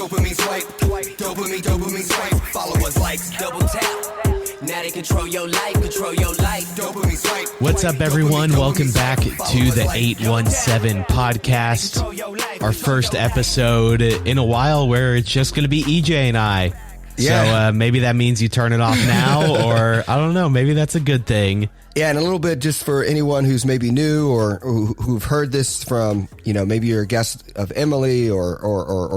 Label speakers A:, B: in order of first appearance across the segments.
A: Dopamine swipe, dopamine swipe. Followers, likes, double tap. Now they control your life, Dopamine swipe.
B: What's up, everyone? Welcome back to the 817 podcast. Our first episode in a while where it's just going to be EJ and I.
C: Yeah.
B: So maybe that means you turn it off now, or I don't know, maybe that's a good thing.
C: Yeah, and a little bit just for anyone who's maybe new or who've heard this from, maybe you're a guest of Emily or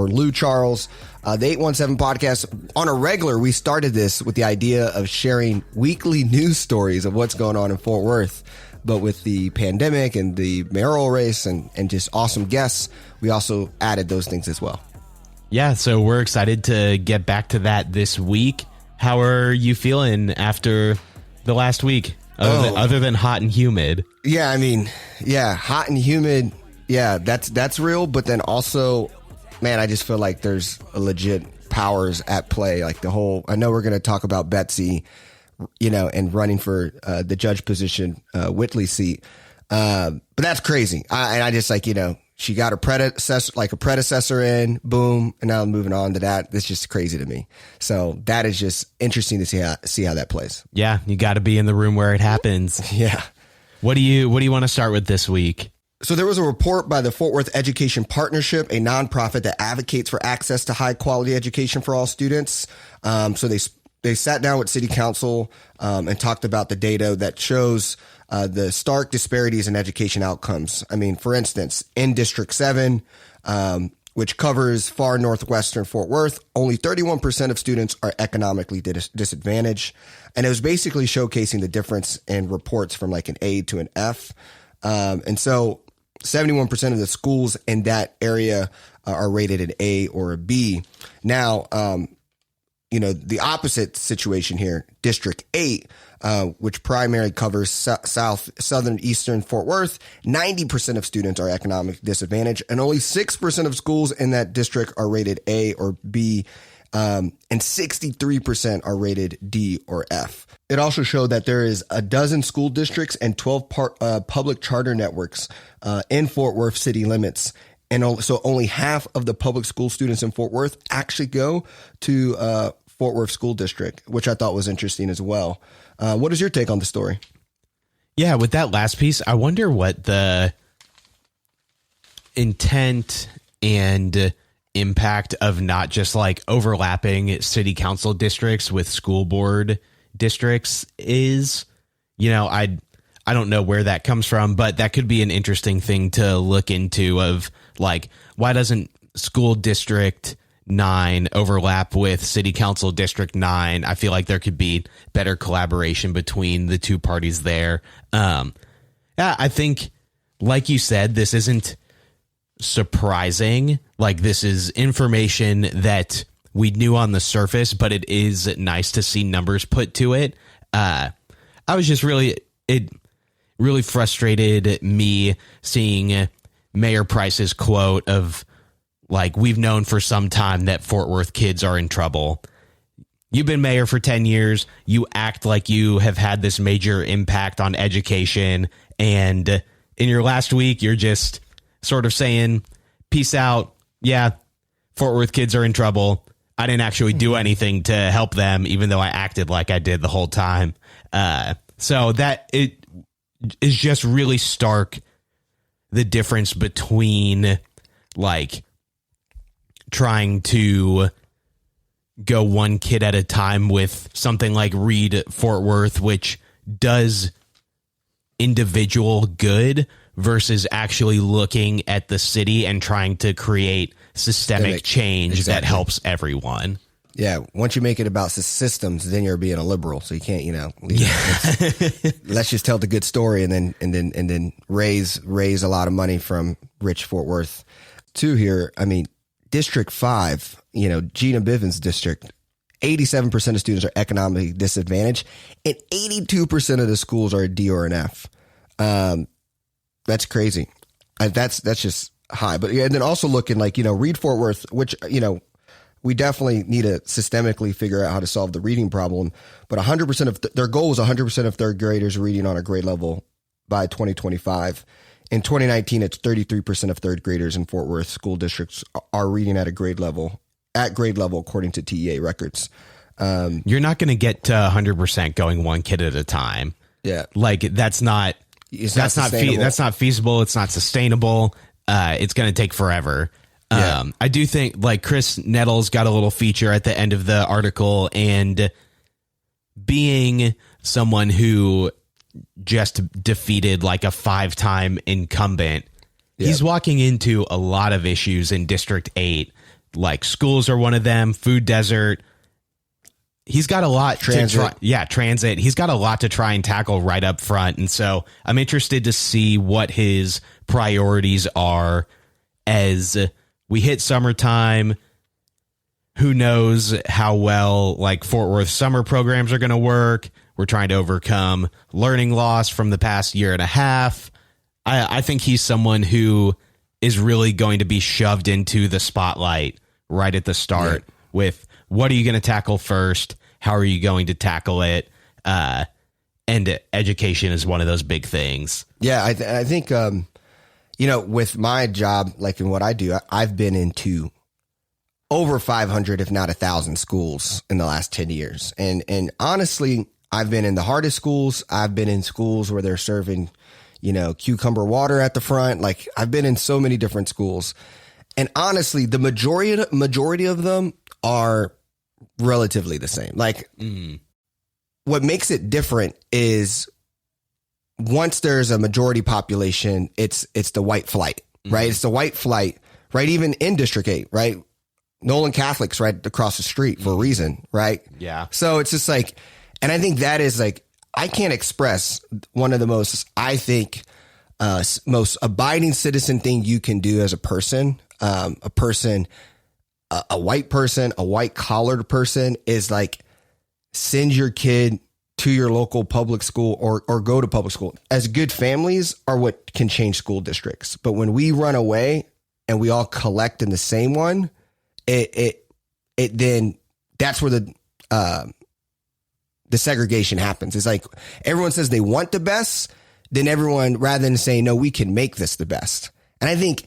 C: Lou Charles. The 817 podcast, on a regular, we started this with the idea of sharing weekly news stories of what's going on in Fort Worth. But with the pandemic and the mayoral race and just awesome guests, we also added those things as well.
B: Yeah, so we're excited to get back to that this week. How are you feeling after the last week, other than hot and humid?
C: Yeah, hot and humid. Yeah, that's real. But then also, man, I just feel like there's a legit powers at play. Like I know we're going to talk about Betsy, and running for the judge position, Whitley seat. But that's crazy. I just she got a predecessor in, boom, and now I'm moving on to that. That's just crazy to me. So that is just interesting to see how that plays.
B: Yeah, you got to be in the room where it happens.
C: Yeah.
B: What do you want to start with this week?
C: So there was a report by the Fort Worth Education Partnership, a nonprofit that advocates for access to high quality education for all students. So they sat down with City Council and talked about the data that shows the stark disparities in education outcomes. I mean, for instance, in District 7, which covers far northwestern Fort Worth, only 31% of students are economically disadvantaged. And it was basically showcasing the difference in reports from like an A to an F. And so 71% of the schools in that area are rated an A or a B. Now, the opposite situation here, District 8, which primarily covers southern eastern Fort Worth, 90% of students are economic disadvantaged, and only 6% of schools in that district are rated A or B, and 63% are rated D or F. It also showed that there is a dozen school districts and 12 public charter networks in Fort Worth city limits. And so only half of the public school students in Fort Worth actually go to Fort Worth School District, which I thought was interesting as well. What is your take on the story?
B: Yeah, with that last piece, I wonder what the intent and impact of not just like overlapping city council districts with school board districts is. I don't know where that comes from, but that could be an interesting thing to look into of like, why doesn't school district 9 overlap with city council district 9? I feel like there could be better collaboration between the two parties there. I think, like you said, this isn't surprising. Like, this is information that we knew on the surface, but it is nice to see numbers put to it. I was just it really frustrated me seeing Mayor Price's quote of, like, we've known for some time that Fort Worth kids are in trouble. You've been mayor for 10 years. You act like you have had this major impact on education. And in your last week, you're just sort of saying, peace out. Yeah, Fort Worth kids are in trouble. I didn't actually do anything to help them, even though I acted like I did the whole time. So that it is just really stark, the difference between like trying to go one kid at a time with something like Read Fort Worth, which does individual good, versus actually looking at the city and trying to create systemic change that helps everyone.
C: Yeah, once you make it about systems, then you're being a liberal. So you can't, let's just tell the good story and then raise a lot of money from rich Fort Worth. Two here, I mean, District 5, Gina Bivens district, 87% of students are economically disadvantaged, and 82% of the schools are a D or an F. That's crazy. That's just high. But yeah, and then also looking like, Read Fort Worth, which, we definitely need to systemically figure out how to solve the reading problem. But 100% of their goal is 100% of third graders reading on a grade level by 2025. In 2019, it's 33% of third graders in Fort Worth school districts are reading at a grade level at grade level, according to TEA records.
B: You're not going to get to 100% going one kid at a time.
C: Yeah.
B: Like that's not
C: that's not
B: feasible. It's not sustainable. It's going to take forever.
C: Yeah.
B: I do think like Chris Nettles got a little feature at the end of the article, and being someone who just defeated like a 5-time incumbent, he's walking into a lot of issues in District 8. Like schools are one of them, food desert. He's got a lot
C: transit.
B: Transit. He's got a lot to try and tackle right up front. And so I'm interested to see what his priorities are as we hit summertime. Who knows how well like Fort Worth summer programs are going to work. We're trying to overcome learning loss from the past year and a half. I think he's someone who is really going to be shoved into the spotlight right at the start with what are you going to tackle first? How are you going to tackle it? And education is one of those big things.
C: Yeah, I think, with my job, like in what I do, I've been into over 500, if not 1,000 schools in the last 10 years. And honestly, I've been in the hardest schools. I've been in schools where they're serving, cucumber water at the front. Like I've been in so many different schools. And honestly, the majority of them are relatively the same. Like what makes it different is once there's a majority population, it's the white flight, right? It's the white flight, right? Even in District 8, right? Nolan Catholic's right across the street for a reason, right?
B: Yeah.
C: So it's just like, and I think that is like, I can't express one of the most, I think, most abiding citizen thing you can do as a person, a white person, a white collared person is like, send your kid to your local public school or go to public school. As good families are what can change school districts. But when we run away and we all collect in the same one, it then that's where the segregation happens. It's like everyone says they want the best, then everyone, rather than saying, no, we can make this the best. And I think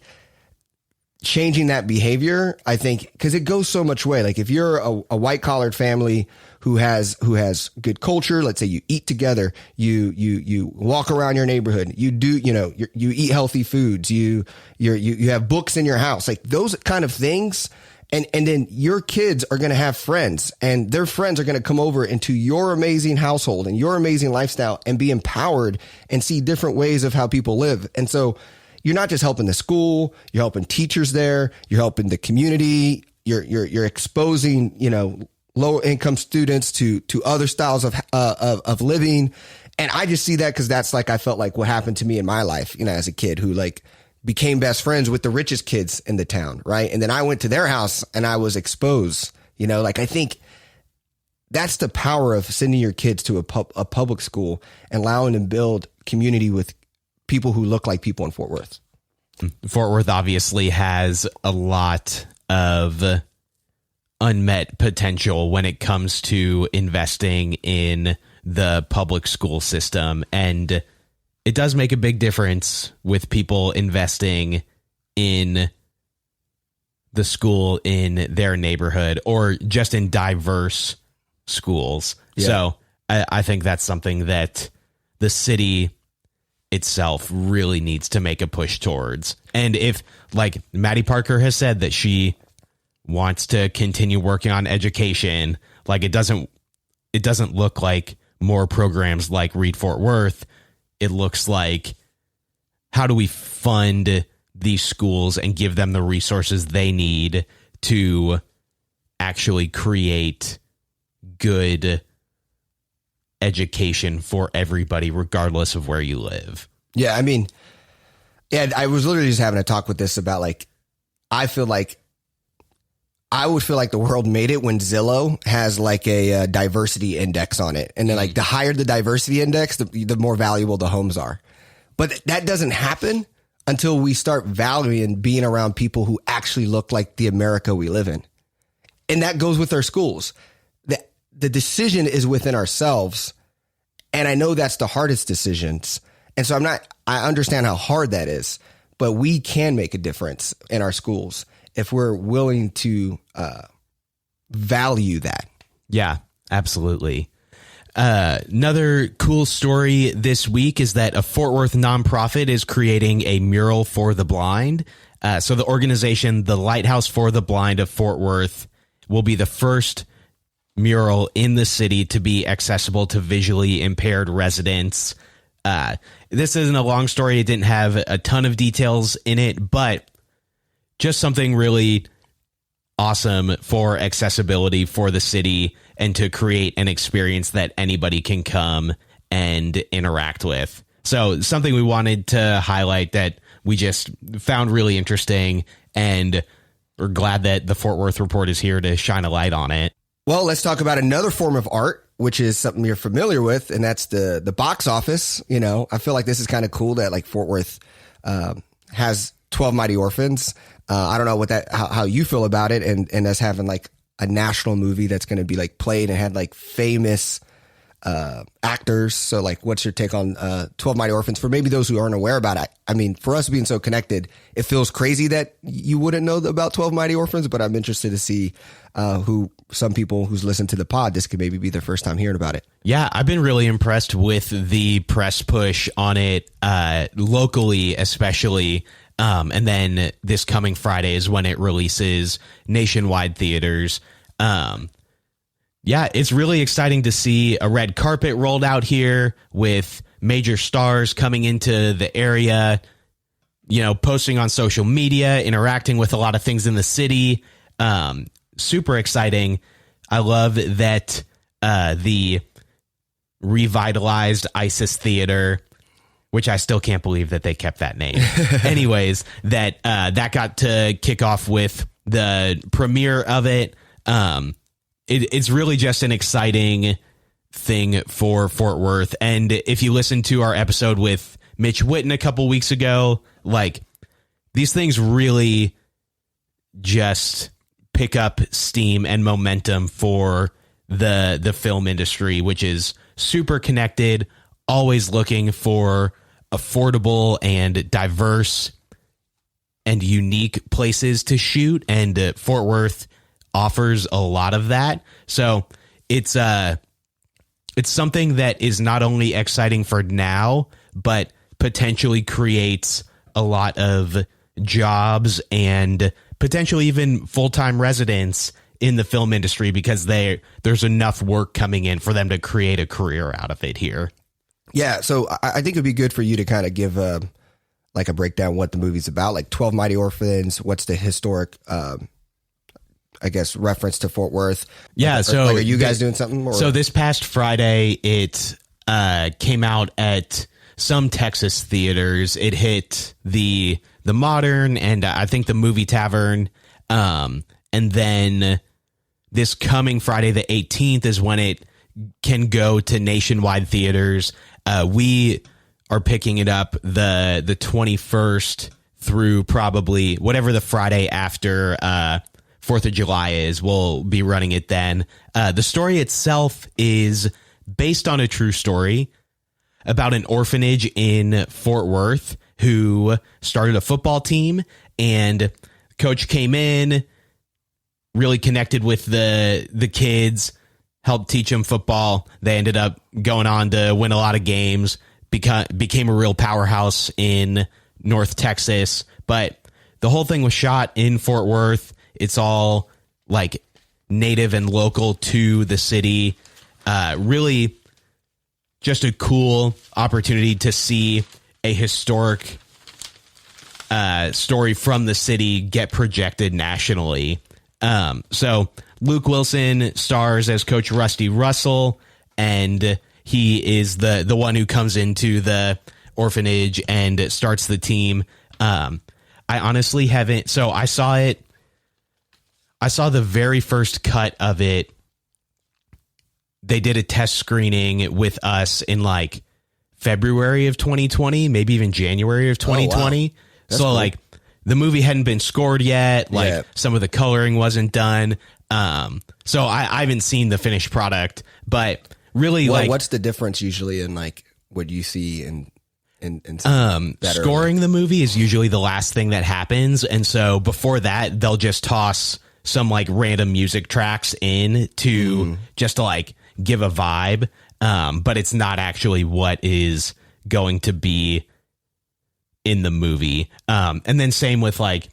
C: changing that behavior, I think, because it goes so much way. Like if you're a white collared family who has good culture, let's say you eat together, you walk around your neighborhood, you do, you eat healthy foods, you have books in your house, like those kind of things. And then your kids are going to have friends, and their friends are going to come over into your amazing household and your amazing lifestyle and be empowered and see different ways of how people live. And so you're not just helping the school, you're helping teachers there, you're helping the community, you're exposing, lower income students to other styles of living. And I just see that because that's like, I felt like what happened to me in my life, as a kid who like became best friends with the richest kids in the town. Right. And then I went to their house and I was exposed, like I think that's the power of sending your kids to a public school and allowing them to build community with people who look like people in Fort Worth.
B: Fort Worth obviously has a lot of unmet potential when it comes to investing in the public school system. And it does make a big difference with people investing in the school in their neighborhood or just in diverse schools. Yeah. So I think that's something that the city itself really needs to make a push towards. And if like Maddie Parker has said that she wants to continue working on education, like it doesn't look like more programs like Read Fort Worth. It looks like, how do we fund these schools and give them the resources they need to actually create good education for everybody, regardless of where you live?
C: Yeah, I mean, I was literally just having a talk with this about like, I would feel like the world made it when Zillow has like a diversity index on it. And then like the higher the diversity index, the more valuable the homes are. But that doesn't happen until we start valuing being around people who actually look like the America we live in. And that goes with our schools. The decision is within ourselves. And I know that's the hardest decisions. And so I understand how hard that is, but we can make a difference in our schools if we're willing to value that.
B: Yeah, absolutely. Another cool story this week is that a Fort Worth nonprofit is creating a mural for the blind. So the organization, the Lighthouse for the Blind of Fort Worth, will be the first mural in the city to be accessible to visually impaired residents. This isn't a long story. It didn't have a ton of details in it, but just something really awesome for accessibility for the city and to create an experience that anybody can come and interact with. So something we wanted to highlight that we just found really interesting, and we're glad that the Fort Worth Report is here to shine a light on it.
C: Well, let's talk about another form of art, which is something you're familiar with, and that's the box office. You know, I feel like this is kind of cool that like Fort Worth has 12 Mighty Orphans. I don't know how you feel about it, and us having like a national movie that's going to be like played and had like famous actors. So like, what's your take on 12 Mighty Orphans for maybe those who aren't aware about it? I mean, for us being so connected, it feels crazy that you wouldn't know about 12 Mighty Orphans, but I'm interested to see who some people who's listened to the pod, this could maybe be their first time hearing about it.
B: Yeah, I've been really impressed with the press push on it locally, especially. And then this coming Friday is when it releases nationwide theaters. Yeah, it's really exciting to see a red carpet rolled out here with major stars coming into the area, you know, posting on social media, interacting with a lot of things in the city. Super exciting. I love that the revitalized ISIS Theater, which I still can't believe that they kept that name. Anyways, that got to kick off with the premiere of it. It's really just an exciting thing for Fort Worth. And if you listen to our episode with Mitch Whitten a couple weeks ago, like, these things really just pick up steam and momentum for the film industry, which is super connected, always looking for affordable and diverse and unique places to shoot. And Fort Worth offers a lot of that. So it's something that is not only exciting for now, but potentially creates a lot of jobs and potentially even full-time residents in the film industry, because there's enough work coming in for them to create a career out of it here.
C: Yeah, so I think it'd be good for you to kind of give a breakdown what the movie's about, like 12 Mighty Orphans. What's the historic, I guess, reference to Fort Worth?
B: Yeah, so
C: are you guys doing something? Or?
B: So this past Friday, it came out at some Texas theaters. It hit the Modern and I think the Movie Tavern, and then this coming Friday the 18th is when it can go to nationwide theaters. We are picking it up the 21st through probably whatever the Friday after 4th of July is. We'll be running it then. The story itself is based on a true story about an orphanage in Fort Worth who started a football team, and coach came in, really connected with the kids, helped teach them football. They ended up going on to win a lot of games, became a real powerhouse in North Texas. But the whole thing was shot in Fort Worth. It's all like native and local to the city. Really just a cool opportunity to see a historic story from the city get projected nationally. So Luke Wilson stars as Coach Rusty Russell, and he is the one who comes into the orphanage and starts the team. I honestly haven't. So I saw the very first cut of it. They did a test screening with us in like February of 2020, maybe even January of 2020.
C: Oh, wow. That's
B: so
C: cool.
B: like the movie hadn't been scored yet. Like
C: Yeah.
B: some of the coloring wasn't done. So I haven't seen the finished product, but really,
C: Well,
B: like,
C: what's the difference usually in like what you see in better?
B: scoring the movie is usually the last thing that happens. And so before that, they'll just toss some like random music tracks in to just to like give a vibe. But it's not actually what is going to be in the movie. And then same with like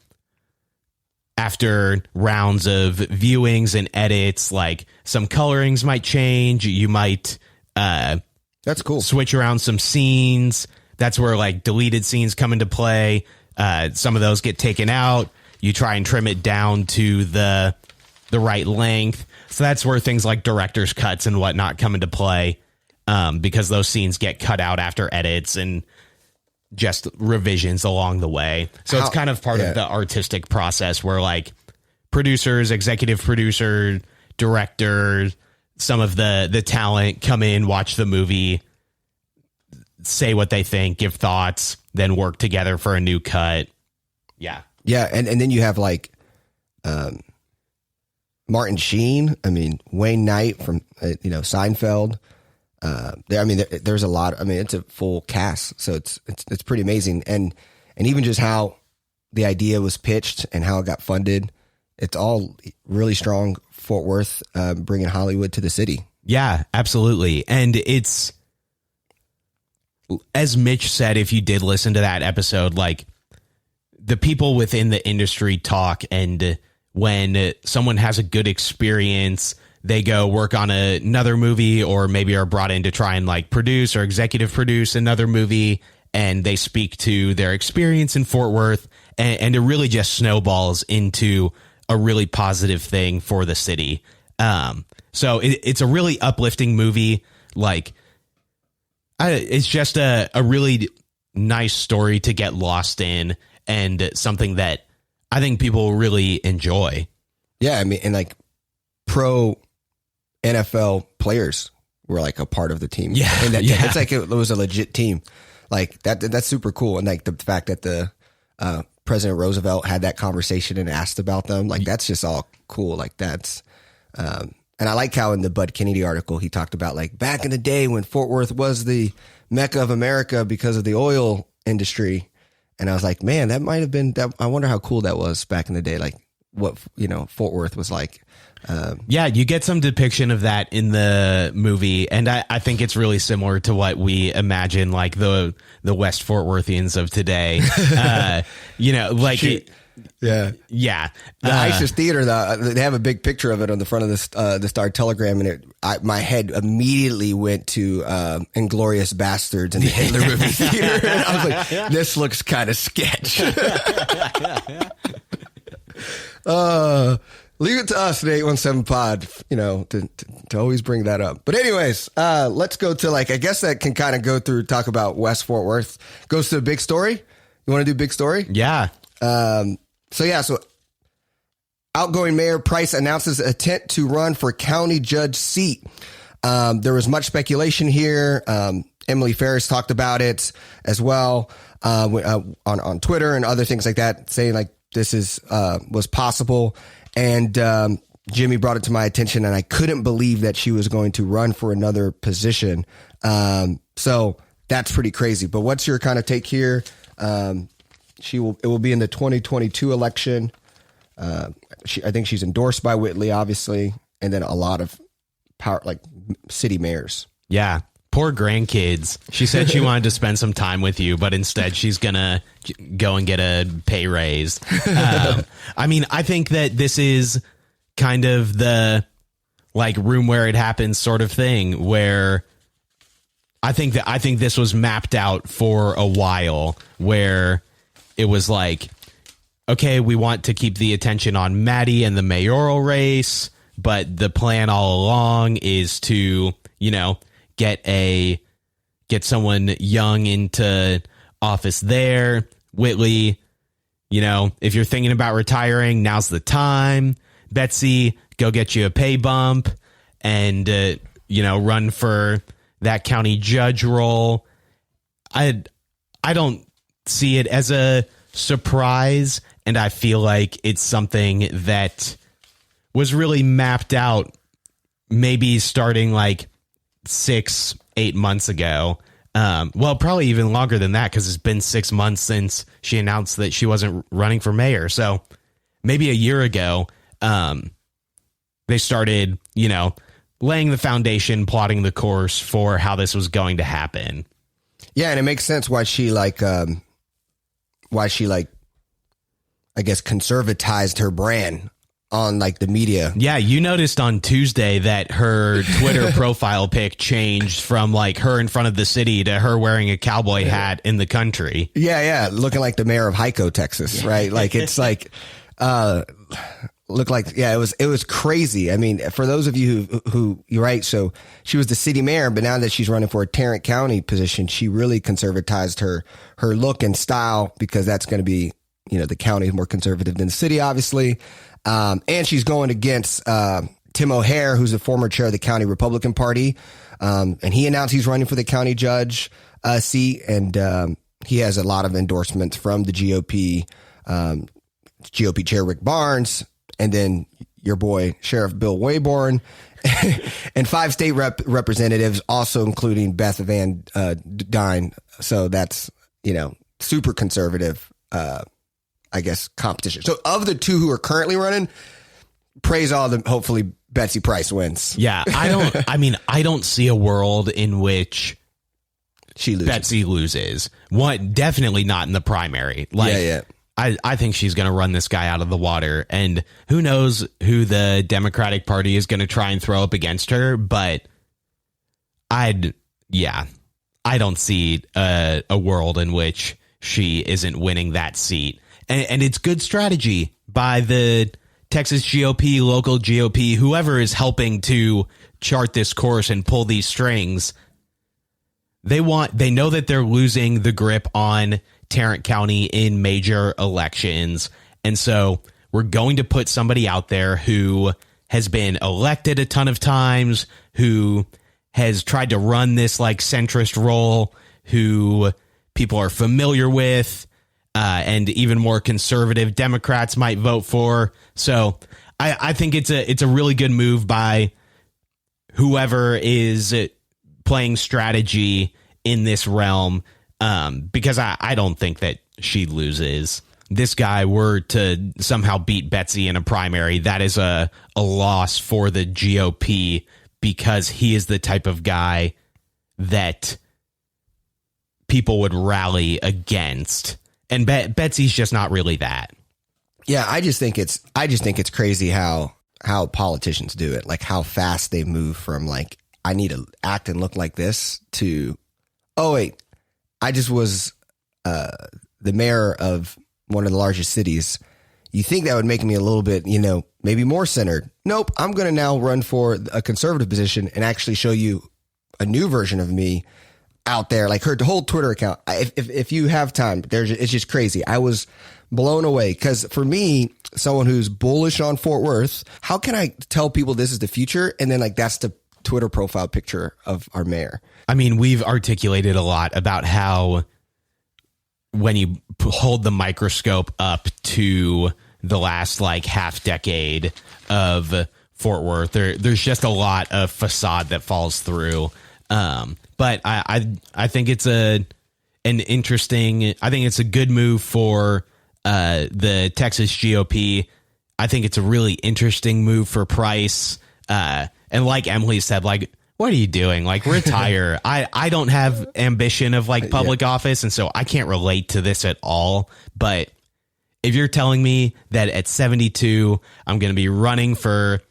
B: after rounds of viewings and edits, like some colorings might change. You might
C: that's cool.
B: Switch around some scenes. That's where like deleted scenes come into play. Some of those get taken out. You try and trim it down to the right length. So that's where things like director's cuts and whatnot come into play, because those scenes get cut out after edits and just revisions along the way. So it's kind of part of the artistic process where like producers, executive producer, director, some of the talent come in, watch the movie, say what they think, give thoughts, then work together for a new cut. Yeah.
C: Yeah. And then you have like Martin Sheen. I mean, Wayne Knight from, Seinfeld. There's a lot. It's a full cast, so it's pretty amazing. And even just how the idea was pitched and how it got funded, it's all really strong. Fort Worth, bringing Hollywood to the city.
B: Yeah, absolutely. And it's, as Mitch said, if you did listen to that episode, like the people within the industry talk, and when someone has a good experience, they go work on another movie, or maybe are brought in to try and like produce or executive produce another movie, and they speak to their experience in Fort Worth, and it really just snowballs into a really positive thing for the city. So it's a really uplifting movie. Like it's just a really nice story to get lost in, and something that I think people really enjoy.
C: Yeah. And like pro NFL players were like a part of the team.
B: Yeah.
C: And it's like it was a legit team. Like that's super cool. And like the fact that the President Roosevelt had that conversation and asked about them, like that's just all cool. Like that's and I like how in the Bud Kennedy article he talked about like back in the day when Fort Worth was the Mecca of America because of the oil industry. And I was like, man, that might have been that. I wonder how cool that was back in the day. Like what, Fort Worth was like.
B: Yeah, you get some depiction of that in the movie, and I think it's really similar to what we imagine, like the West Fort Worthians of today. Yeah.
C: The ISIS Theater, they have a big picture of it on the front of the Star Telegram, and my head immediately went to Inglourious Bastards and the Hitler movie theater, and I was like, this looks kind of sketch. Leave it to us at 817 Pod, to always bring that up. But anyways, let's go to I guess that can kind of talk about West Fort Worth. Goes to a big story. You want to do big story?
B: Yeah.
C: So outgoing Mayor Price announces intent to run for county judge seat. There was much speculation here. Emily Ferris talked about it as well on Twitter and other things like that, saying like this was possible. And Jimmy brought it to my attention, and I couldn't believe that she was going to run for another position. So that's pretty crazy. But what's your kind of take here? It will be in the 2022 election. I think she's endorsed by Whitley, obviously, and then a lot of power, like city mayors.
B: Yeah. Poor grandkids. She said she wanted to spend some time with you, but instead she's going to go and get a pay raise. I think that this is kind of the like room where it happens sort of thing, where I think this was mapped out for a while, where it was like, okay, we want to keep the attention on Maddie and the mayoral race, but the plan all along is to, get someone young into office there. Whitley, if you're thinking about retiring, now's the time. Betsy, go get you a pay bump and, run for that county judge role. I don't see it as a surprise, and I feel like it's something that was really mapped out maybe starting like 6-8 months ago. Probably even longer than that, because it's been 6 months since she announced that she wasn't running for mayor. So maybe a year ago, they started, laying the foundation, plotting the course for how this was going to happen.
C: Yeah, and it makes sense why she I guess conservatized her brand on like the media.
B: Yeah, you noticed on Tuesday that her Twitter profile pic changed from like her in front of the city to her wearing a cowboy hat in the country.
C: Yeah, looking like the mayor of Hico, Texas, right? Like it's like looked like, yeah, it was crazy. I mean, for those of you who you're right, so she was the city mayor, but now that she's running for a Tarrant County position, she really conservatized her look and style, because that's going to be, the county is more conservative than the city, obviously. And she's going against Tim O'Hare, who's the former chair of the county Republican Party. And he announced he's running for the county judge seat. And he has a lot of endorsements from the GOP chair Rick Barnes, and then your boy Sheriff Bill Wayborn, and 5 state representatives, also including Beth Van Dyne. So that's, super conservative, I guess, competition. So of the 2 who are currently running, praise all of them. Hopefully Betsy Price wins.
B: Yeah. I don't see a world in which Betsy loses. One, definitely not in the primary.
C: Yeah.
B: I think she's going to run this guy out of the water, and who knows who the Democratic Party is going to try and throw up against her. But I don't see a world in which she isn't winning that seat. And it's good strategy by the Texas GOP, local GOP, whoever is helping to chart this course and pull these strings. They know that they're losing the grip on Tarrant County in major elections. And so we're going to put somebody out there who has been elected a ton of times, who has tried to run this like centrist role, who people are familiar with, and even more conservative Democrats might vote for. So I think it's a really good move by whoever is playing strategy in this realm, because I don't think that she loses. This guy were to somehow beat Betsy in a primary, that is a loss for the GOP, because he is the type of guy that people would rally against. And Betsy's just not really that.
C: Yeah, I just think it's crazy how politicians do it. Like how fast they move from like, I need to act and look like this, to, oh wait, I just was the mayor of one of the largest cities. You think that would make me a little bit, maybe more centered. Nope, I'm going to now run for a conservative position and actually show you a new version of me out there. Like her whole Twitter account, if you have time, it's just crazy. I was blown away, because for me, someone who's bullish on Fort Worth, how can I tell people this is the future? And then like, that's the Twitter profile picture of our mayor.
B: I mean, we've articulated a lot about how when you hold the microscope up to the last like half decade of Fort Worth, there's just a lot of facade that falls through. But I think it's I think it's a good move for the Texas GOP. I think it's a really interesting move for Price. And like Emily said, like, what are you doing? Like, retire. I don't have ambition of like public office, and so I can't relate to this at all. But if you're telling me that at 72, I'm going to be running for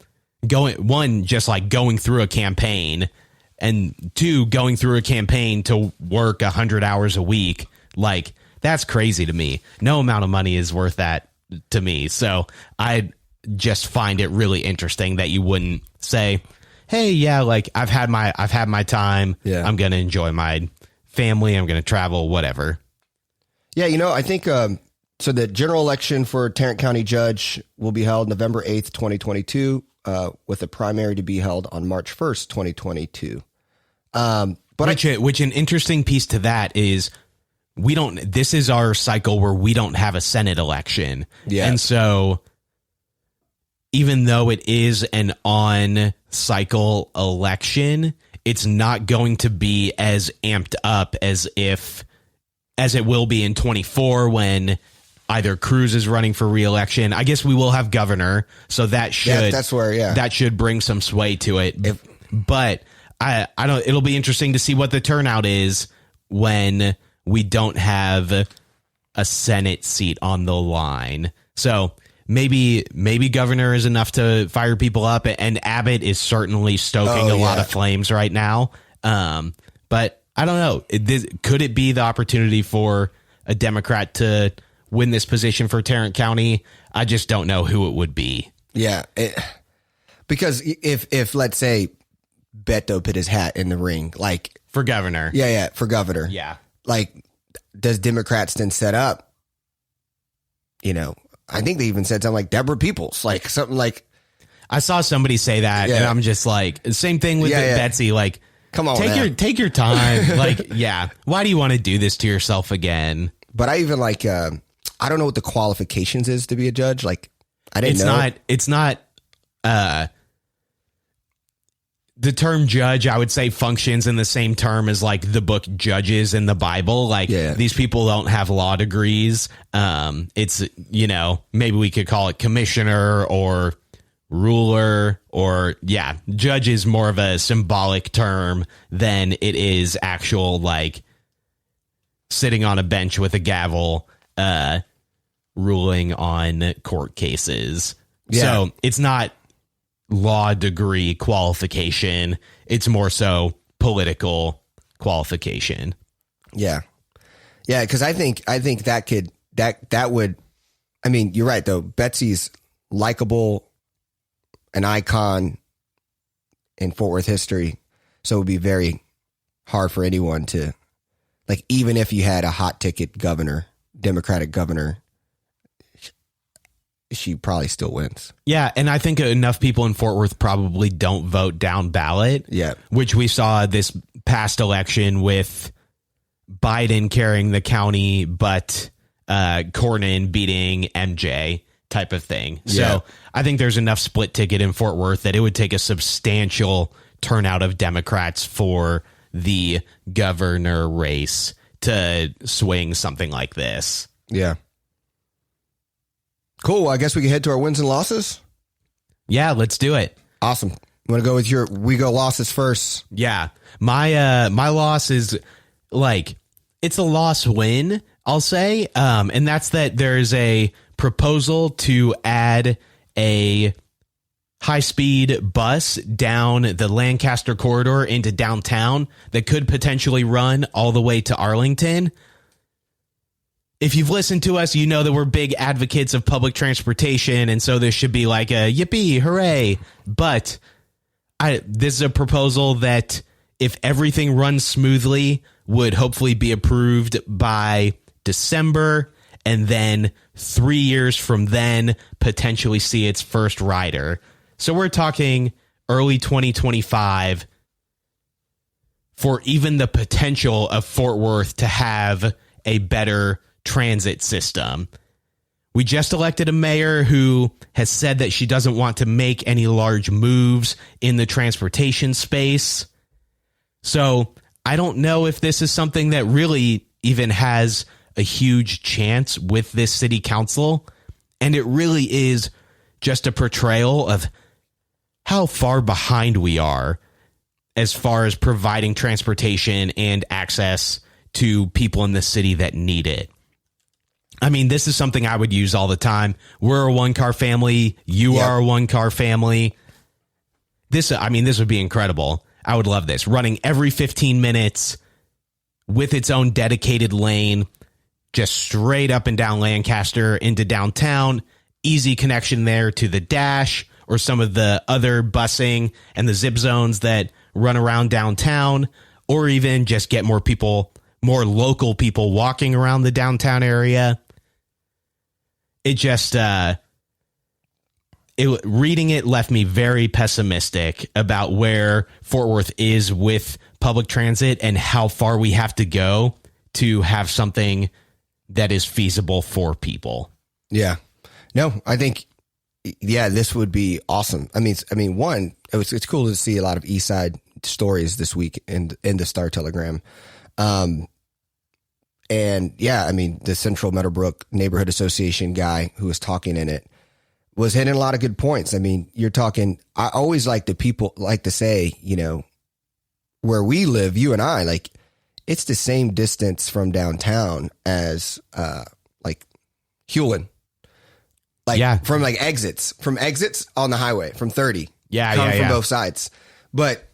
B: going through a campaign, and 2, going through a campaign to work 100 hours a week, like, that's crazy to me. No amount of money is worth that to me. So I just find it really interesting that you wouldn't say, hey, yeah, like I've had my time.
C: Yeah.
B: I'm going to enjoy my family. I'm going to travel, whatever.
C: Yeah. I think, so the general election for Tarrant County judge will be held November 8th, 2022, with a primary to be held on March 1st, 2022.
B: Which an interesting piece to that is this is our cycle where we don't have a Senate election.
C: Yeah.
B: And so even though it is an on cycle election, it's not going to be as amped up as it will be in 24 when either Cruz is running for re-election. I guess we will have governor, so that should that should bring some sway to it. But I don't. It'll be interesting to see what the turnout is when we don't have a Senate seat on the line. So maybe governor is enough to fire people up, and Abbott is certainly stoking a lot of flames right now. But I don't know. Could it be the opportunity for a Democrat to win this position for Tarrant County? I just don't know who it would be.
C: Yeah, because if let's say Beto put his hat in the ring, like
B: for governor,
C: for governor, like does Democrats then set up? I think they even said something like Deborah Peoples, like something like.
B: I saw somebody say that, and I'm just like, same thing with Betsy, like. Come on, take your time. Like, why do you want to do this to yourself again?
C: But I even like, I don't know what the qualifications is to be a judge. Like, I didn't know.
B: It's not, the term judge, I would say, functions in the same term as like the book Judges in the Bible. Like these people don't have law degrees. It's, maybe we could call it commissioner or ruler, or judge is more of a symbolic term than it is actual, like sitting on a bench with a gavel ruling on court cases. So it's not law degree qualification, it's more so political qualification. Because I think that would, I mean, you're right though, Betsy's likable, an icon in Fort Worth history. So it would be very hard for anyone to, like, even if you had a hot ticket governor, Democratic governor, she probably still wins. Yeah. And I think enough people in Fort Worth probably don't vote down ballot. Yeah. Which we saw this past election with Biden carrying the county, but Cornyn beating MJ. Type of thing. So I think there's enough split ticket in Fort Worth that it would take a substantial turnout of Democrats for the governor race to swing something like this. Yeah. Cool. I guess we can head to our wins and losses. Yeah, let's do it. Awesome. You want to go with your losses first? Yeah. My loss is like, it's a loss win, I'll say. And that's that there's a proposal to add a high-speed bus down the Lancaster corridor into downtown that could potentially run all the way to Arlington. If you've listened to us, you know that we're big advocates of public transportation, and so this should be like a yippee, hooray. But this is a proposal that, if everything runs smoothly, would hopefully be approved by December, and then 3 years from then potentially see its first rider. So we're talking early 2025 for even the potential of Fort Worth to have a better transit system. We just elected a mayor who has said that she doesn't want to make any large moves in the transportation space. So I don't know if this is something that really even has a huge chance with this city council. And it really is just a portrayal of how far behind we are as far as providing transportation and access to people in the city that need it. I mean, this is something I would use all the time. We're a one-car family. You are a one-car family. This would be incredible. I would love this. Running every 15 minutes with its own dedicated lane, just straight up and down Lancaster into downtown. Easy connection there to the Dash or some of the other busing and the zip zones that run around downtown, or even just get more local people walking around the downtown area. It just, reading it left me very pessimistic about where Fort Worth is with public transit and how far we have to go to have something that is feasible for people. Yeah. No, I think, this would be awesome. I mean, one, it's cool to see a lot of East Side stories this week in the Star Telegram. And
C: And yeah, I mean, the Central Meadowbrook Neighborhood Association guy who was talking in it was hitting a lot of good points. I mean, you're talking, I always like people like to say, you know, where we live, you and I, like, it's the same distance from downtown as like Hewlin. Like from like exits on the highway from 30. Coming from both sides. But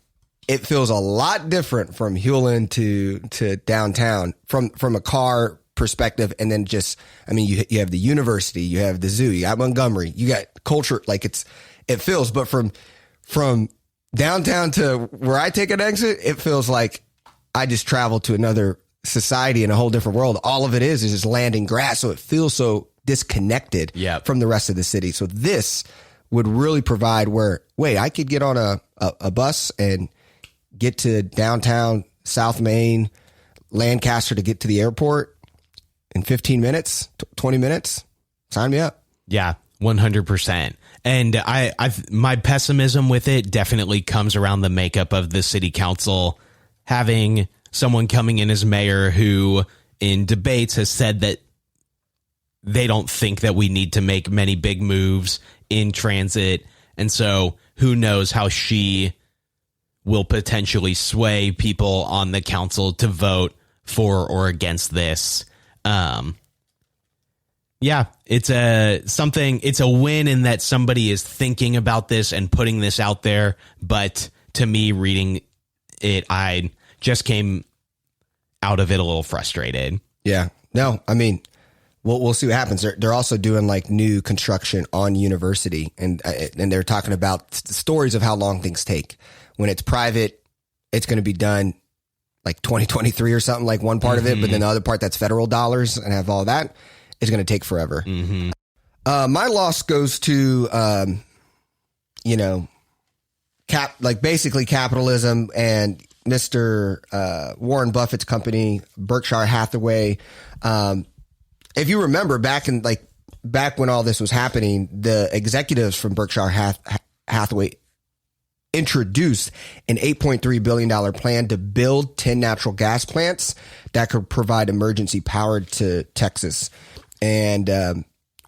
C: it feels a lot different from Hewlin to downtown from a car perspective. And then just, I mean, you have the university, you have the zoo, you got Montgomery, you got culture. Like it feels, but from downtown to where I take an exit, it feels like I just traveled to another society in a whole different world. All of it is just land and grass. So it feels so disconnected from the rest of the city. So this would really provide I could get on a bus and get to downtown South Main, Lancaster to get to the airport in 15 minutes, 20 minutes. Sign me up.
B: Yeah, 100%. And my pessimism with it definitely comes around the makeup of the city council, having someone coming in as mayor who in debates has said that they don't think that we need to make many big moves in transit. And so who knows how she will potentially sway people on the council to vote for or against this. It's a win in that somebody is thinking about this and putting this out there. But to me, reading it, I just came out of it a little frustrated.
C: Yeah, no, I mean, we'll see what happens. They're also doing like new construction on University, and they're talking about the stories of how long things take. When it's private, it's going to be done like 2023 or something, like one part of it, but then the other part that's federal dollars and have all that is going to take forever. My loss goes to, basically capitalism and Mr. Warren Buffett's company, Berkshire Hathaway. If you remember back when all this was happening, the executives from Berkshire Hathaway introduced an $8.3 billion plan to build 10 natural gas plants that could provide emergency power to Texas. And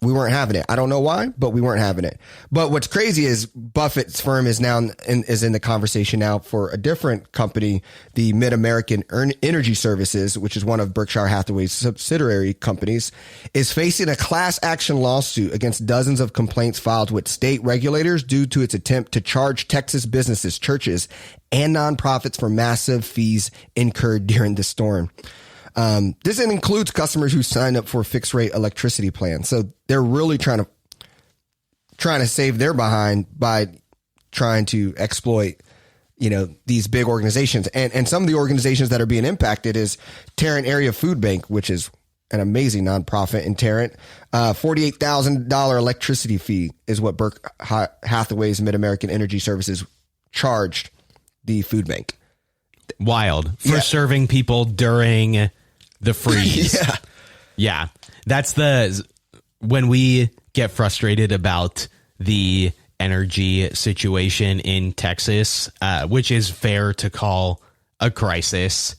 C: we weren't having it. I don't know why, but we weren't having it. But what's crazy is Buffett's firm is now in the conversation now for a different company, the Mid-American Energy Services, which is one of Berkshire Hathaway's subsidiary companies, is facing a class action lawsuit against dozens of complaints filed with state regulators due to its attempt to charge Texas businesses, churches, and nonprofits for massive fees incurred during the storm. This includes customers who signed up for fixed rate electricity plans. So they're really trying to save their behind by trying to exploit, these big organizations. And some of the organizations that are being impacted is Tarrant Area Food Bank, which is an amazing nonprofit in Tarrant. $48,000 electricity fee is what Hathaway's Mid-American Energy Services charged the food bank.
B: Wild for serving people during the freeze. Yeah. That's when we get frustrated about the energy situation in Texas, which is fair to call a crisis.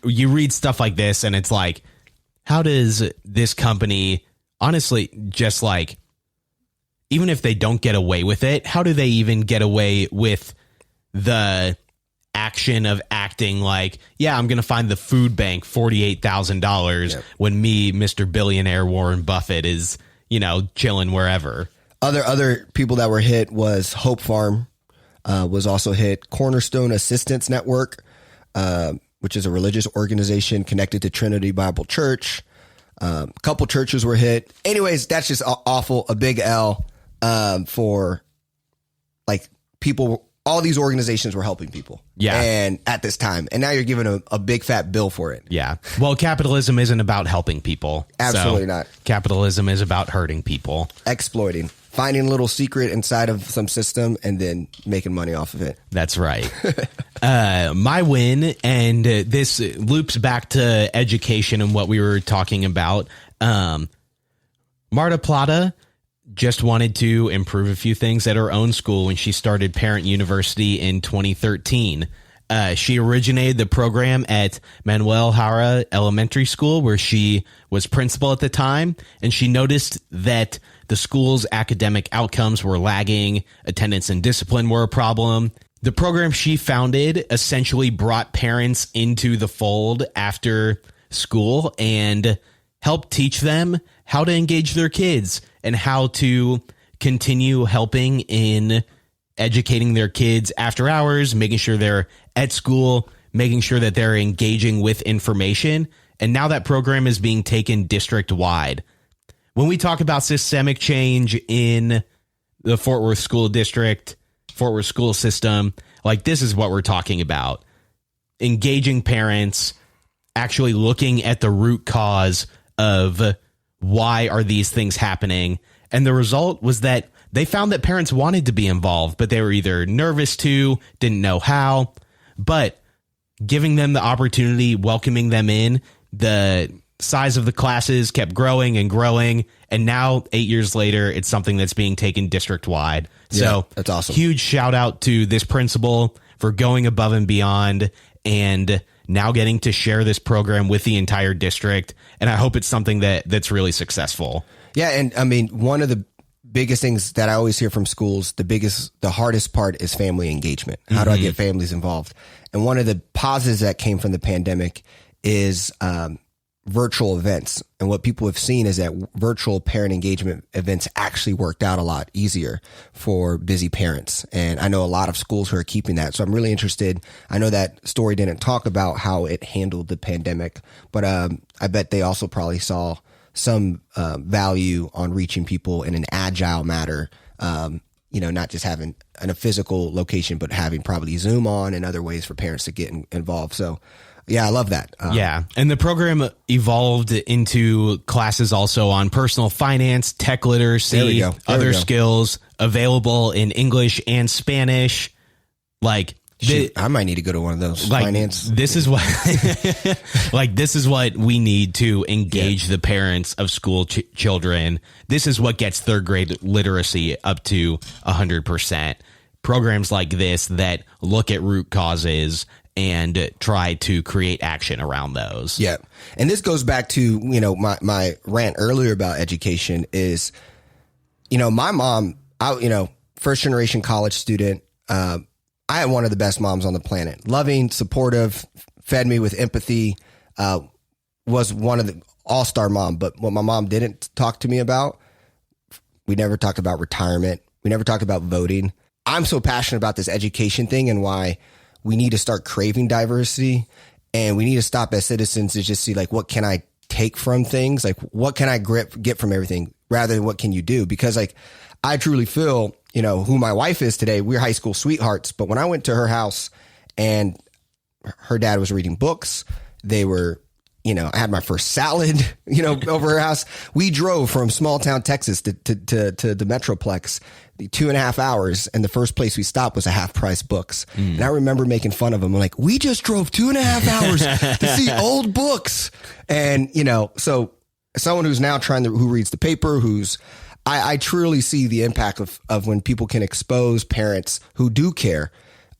B: You read stuff like this and it's like, how does this company honestly just like, even if they don't get away with it, how do they even get away with the action of acting like, I'm going to find the food bank $48,000 when me, Mr. Billionaire Warren Buffett is, chilling wherever.
C: Other people that were hit was Hope Farm, was also hit. Cornerstone Assistance Network, which is a religious organization connected to Trinity Bible Church. A couple churches were hit. Anyways, that's just awful. A big L for like people. All these organizations were helping people. Yeah. And at this time. And now you're giving a big fat bill for it.
B: Yeah. Well, capitalism isn't about helping people.
C: Absolutely not.
B: Capitalism is about hurting people.
C: Exploiting. Finding a little secret inside of some system and then making money off of it.
B: That's right. My win, and this loops back to education and what we were talking about. Marta Plata just wanted to improve a few things at her own school when she started Parent University in 2013. She originated the program at Manuel Jara Elementary School, where she was principal at the time, and she noticed that the school's academic outcomes were lagging, attendance and discipline were a problem. The program she founded essentially brought parents into the fold after school and helped teach them how to engage their kids and how to continue helping in educating their kids after hours, making sure they're at school, making sure that they're engaging with information. And now that program is being taken district wide. When we talk about systemic change in the Fort Worth School District, Fort Worth school system, like this is what we're talking about. Engaging parents, actually looking at the root cause of why are these things happening. And the result was that they found that parents wanted to be involved, but they were either nervous to, didn't know how. But giving them the opportunity, welcoming them in, the size of the classes kept growing and growing. And now 8 years later, it's something that's being taken district wide. So
C: that's awesome.
B: Huge shout out to this principal for going above and beyond and now getting to share this program with the entire district. And I hope it's something that's really successful.
C: Yeah. And I mean, one of the biggest things that I always hear from schools, the hardest part is family engagement. How do I get families involved? And one of the positives that came from the pandemic is virtual events. And what people have seen is that virtual parent engagement events actually worked out a lot easier for busy parents. And I know a lot of schools who are keeping that. So I'm really interested. I know that story didn't talk about how it handled the pandemic, but I bet they also probably saw some value on reaching people in an agile manner, not just having a physical location, but having probably Zoom on and other ways for parents to get involved. So, yeah, I love that.
B: Yeah. And the program evolved into classes also on personal finance, tech literacy, other skills available in English and Spanish. Like,
C: I might need to go to one of those finance.
B: This is what, this is what we need to engage the parents of school children. This is what gets third grade literacy up to 100%. Programs like this that look at root causes and try to create action around those.
C: Yeah. And this goes back to, my rant earlier about education is, my mom, first generation college student, I had one of the best moms on the planet. Loving, supportive, fed me with empathy, was one of the all-star mom. But what my mom didn't talk to me about, we never talked about retirement. We never talked about voting. I'm so passionate about this education thing and why we need to start craving diversity. And we need to stop as citizens to just see, what can I take from things? What can I get from everything rather than what can you do? Because, I truly feel, who my wife is today, we're high school sweethearts. But when I went to her house and her dad was reading books, they were, I had my first salad, over her house. We drove from small town Texas to the Metroplex, 2.5 hours. And the first place we stopped was a Half Price Books. And I remember making fun of them. I'm like, we just drove 2.5 hours to see old books. And, so someone who's now who reads the paper, I truly see the impact of when people can expose parents who do care,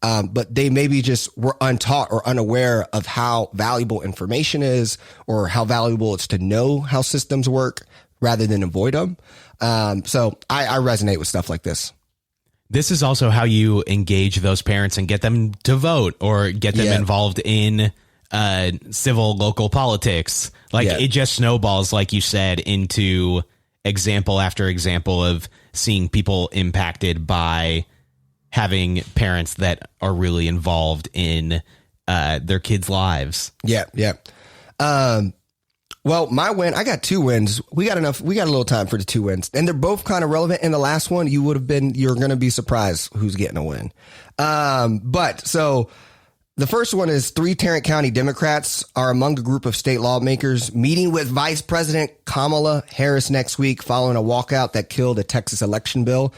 C: but they maybe just were untaught or unaware of how valuable information is or how valuable it's to know how systems work rather than avoid them. So I resonate with stuff like this.
B: This is also how you engage those parents and get them to vote or get them involved in civil local politics. It just snowballs, like you said, into example after example of seeing people impacted by having parents that are really involved in their kids' lives. Yeah.
C: Well, my win, I got 2 wins. We got a little time for the 2 wins. And they're both kind of relevant. In the last one, you're going to be surprised who's getting a win. So the first one is 3 Tarrant County Democrats are among a group of state lawmakers meeting with Vice President Kamala Harris next week following a walkout that killed a Texas election bill.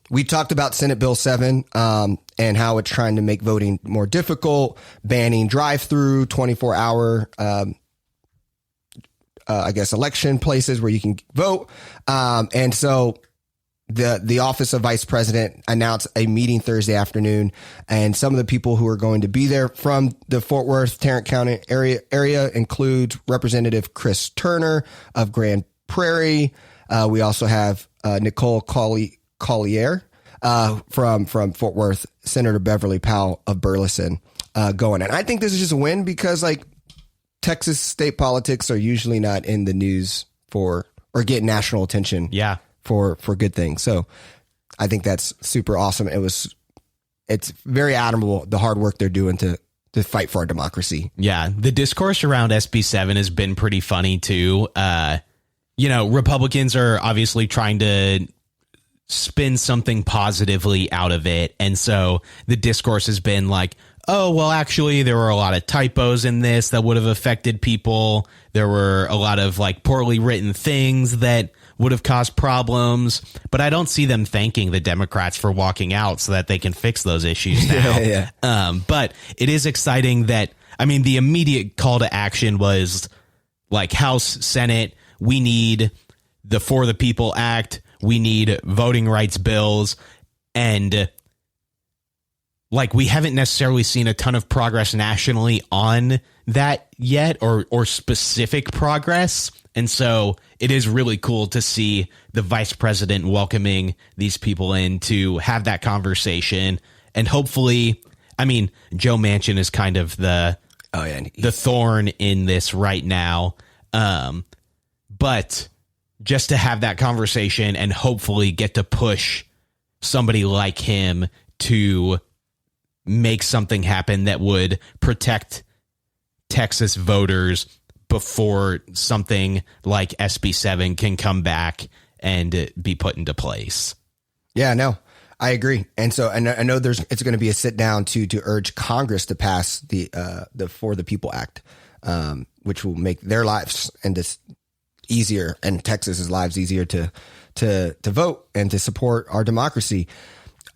C: We talked about Senate Bill 7 and how it's trying to make voting more difficult, banning drive-through, 24-hour, election places where you can vote. And so the office of vice president announced a meeting Thursday afternoon, and some of the people who are going to be there from the Fort Worth, Tarrant County area include Representative Chris Turner of Grand Prairie. We also have Nicole Collier from Fort Worth, Senator Beverly Powell of Burleson going. And I think this is just a win because like Texas state politics are usually not in the news or get national attention.
B: Yeah.
C: For good things. So I think that's super awesome. It's very admirable, the hard work they're doing to fight for our democracy.
B: Yeah. The discourse around SB 7 has been pretty funny too. Republicans are obviously trying to spin something positively out of it. And so the discourse has been like, oh, well, actually, there were a lot of typos in this that would have affected people. There were a lot of like poorly written things that would have caused problems, but I don't see them thanking the Democrats for walking out so that they can fix those issues now.
C: Yeah.
B: But it is exciting that, I mean, the immediate call to action was like House, Senate, we need the For the People Act, we need voting rights bills, and like we haven't necessarily seen a ton of progress nationally on that yet, or specific progress. And so it is really cool to see the vice president welcoming these people in to have that conversation. And hopefully, I mean, Joe Manchin is kind of the thorn in this right now. But just to have that conversation and hopefully get to push somebody like him to make something happen that would protect Texas voters before something like SB 7 can come back and be put into place.
C: Yeah, no, I agree. And so I know it's going to be a sit down to urge Congress to pass the For the People Act, which will make their lives and this easier and Texas's lives easier to vote and to support our democracy.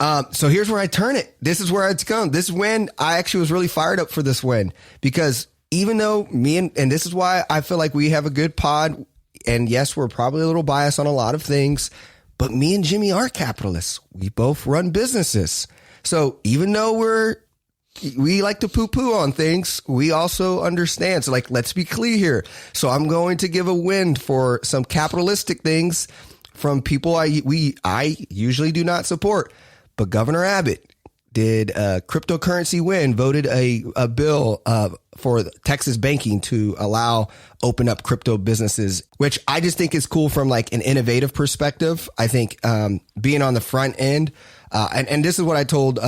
C: So here's where I turn it. This is where it's come. This win, I actually was really fired up for this win because even though and this is why I feel like we have a good pod, and yes, we're probably a little biased on a lot of things, but me and Jimmy are capitalists. We both run businesses. So even though we like to poo-poo on things, we also understand. So like, let's be clear here. So I'm going to give a win for some capitalistic things from people I usually do not support. But Governor Abbott did a cryptocurrency win, voted a bill for Texas banking to open up crypto businesses, which I just think is cool from like an innovative perspective. I think being on the front end, and this is what I told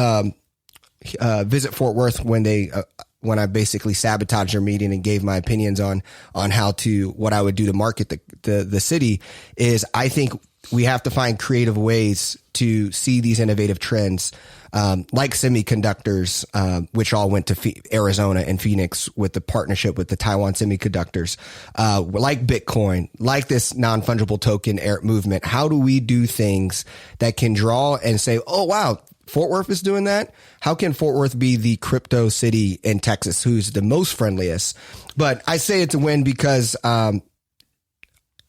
C: Visit Fort Worth when I basically sabotaged their meeting and gave my opinions on what I would do to market the city, is I think we have to find creative ways to see these innovative trends, like semiconductors, which all went to Arizona and Phoenix with the partnership with the Taiwan Semiconductors, like Bitcoin, like this non-fungible token movement. How do we do things that can draw and say, oh, wow, Fort Worth is doing that? How can Fort Worth be the crypto city in Texas who's the most friendliest? But I say it's a win because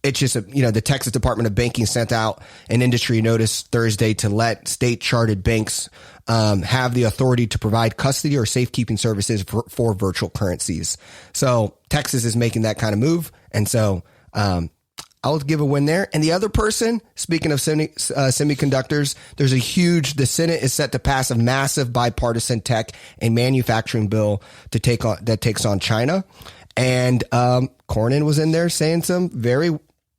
C: it's just, the Texas Department of Banking sent out an industry notice Thursday to let state chartered banks have the authority to provide custody or safekeeping services for virtual currencies. So Texas is making that kind of move. And so I'll give a win there. And the other person, speaking of semiconductors, the Senate is set to pass a massive bipartisan tech and manufacturing bill that takes on China. And Cornyn was in there saying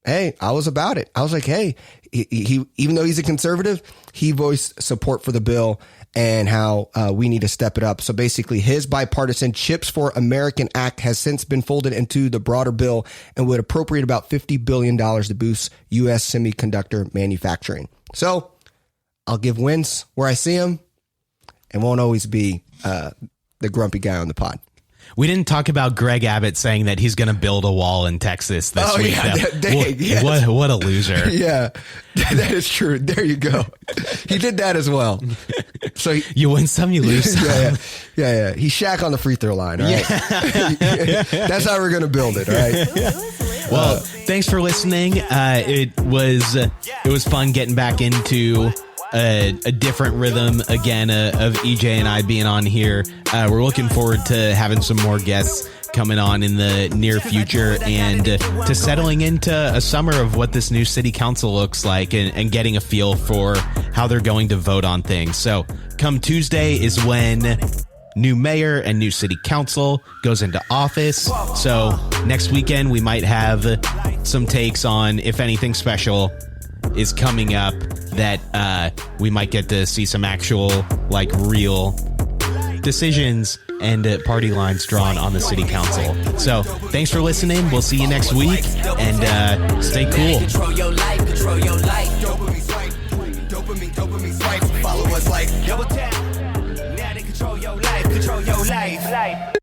C: I was about it. I was like, hey, he even though he's a conservative, he voiced support for the bill and how we need to step it up. So basically, his bipartisan Chips for American Act has since been folded into the broader bill and would appropriate about $50 billion to boost U.S. semiconductor manufacturing. So I'll give wins where I see them and won't always be the grumpy guy on the pod.
B: We didn't talk about Greg Abbott saying that he's going to build a wall in Texas this week.
C: Yeah,
B: what a loser.
C: Yeah, that is true. There you go. He did that as well. So
B: you win some, you lose some.
C: Yeah. He's Shaq on the free throw line, all right? That's how we're going to build it, all right?
B: Well, thanks for listening. It was fun getting back into a different rhythm again of EJ and I being on here. We're looking forward to having some more guests coming on in the near future and to settling into a summer of what this new city council looks like and getting a feel for how they're going to vote on things. So come Tuesday is when new mayor and new city council goes into office. So next weekend we might have some takes on if anything special is coming up that we might get to see some actual like real decisions and party lines drawn on the city council. So thanks for listening. We'll see you next week and stay cool.
A: Control your life, control your life. Dopamine swipe. Follow us like double tap. Now they control your life, control your life.